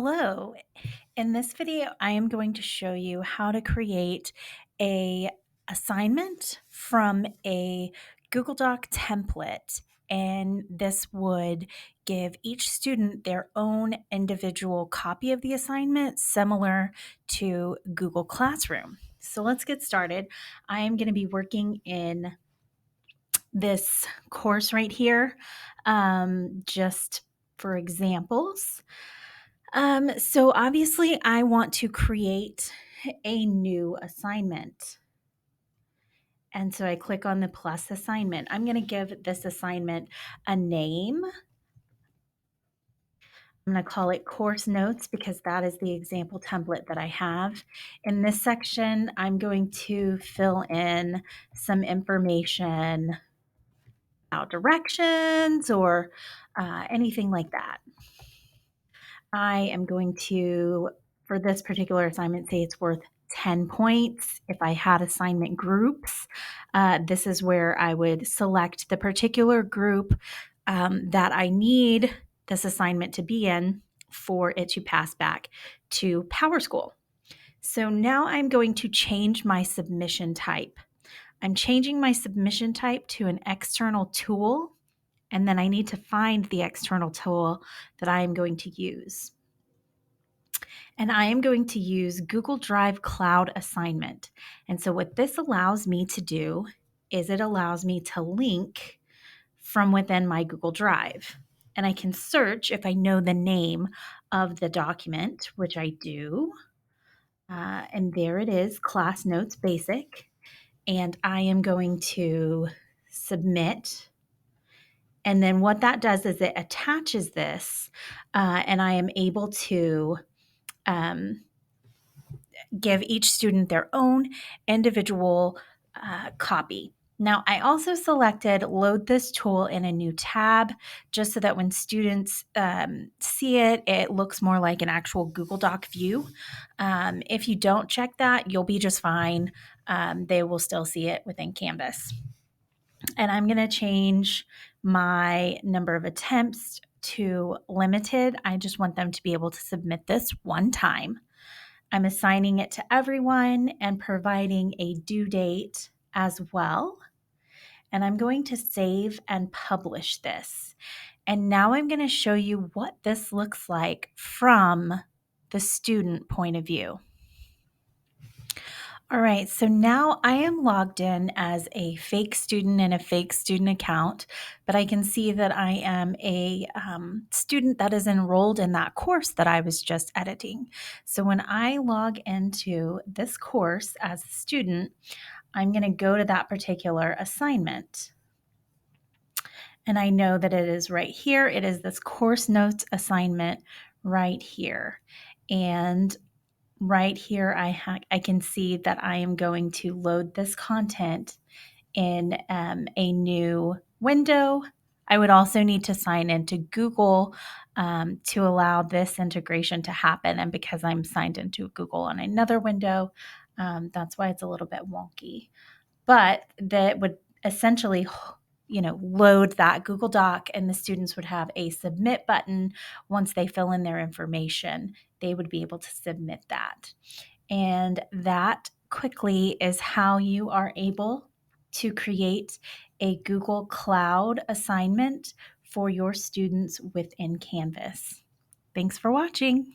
Hello. In this video, I am going to show you how to create a assignment from a Google Doc template. And this would give each student their own individual copy of the assignment, similar to Google Classroom. So let's get started. I am going to be working in this course right here, just for examples. So obviously I want to create a new assignment. And so I click on the plus assignment. I'm going to give this assignment a name. I'm going to call it course notes because that is the example template that I have. In this section, I'm going to fill in some information about directions or anything like that. I am going to, for this particular assignment, say it's worth 10 points. If I had assignment groups, this is where I would select the particular group that I need this assignment to be in for it to pass back to PowerSchool. So now I'm going to change my submission type. I'm changing my submission type to an external tool, and then I need to find the external tool that I am going to use. And I am going to use Google Drive Cloud Assignment. And so what this allows me to do is it allows me to link from within my Google Drive. And I can search if I know the name of the document, which I do. And there it is, Class Notes Basic. And I am going to submit. And then what that does is it attaches this, and I am able to give each student their own individual copy. Now, I also selected load this tool in a new tab just so that when students see it, it looks more like an actual Google Doc view. If you don't check that, you'll be just fine. They will still see it within Canvas. And I'm going to change my number of attempts to limited. I just want them to be able to submit this one time. I'm assigning it to everyone and providing a due date as well. And I'm going to save and publish this. And now I'm going to show you what this looks like from the student point of view. All right, so now I am logged in as a fake student in a fake student account, but I can see that I am a student that is enrolled in that course that I was just editing. So when I log into this course as a student, I'm going to go to that particular assignment. And I know that it is right here. It is this course notes assignment right here. And right here, I can see that I am going to load this content in a new window. I would also need to sign into Google to allow this integration to happen. And because I'm signed into Google on another window, that's why it's a little bit wonky. But that would essentially load that Google Doc, and the students would have a submit button. Once they fill in their information, they would be able to submit that. And that quickly is how you are able to create a Google Cloud assignment for your students within Canvas. Thanks for watching.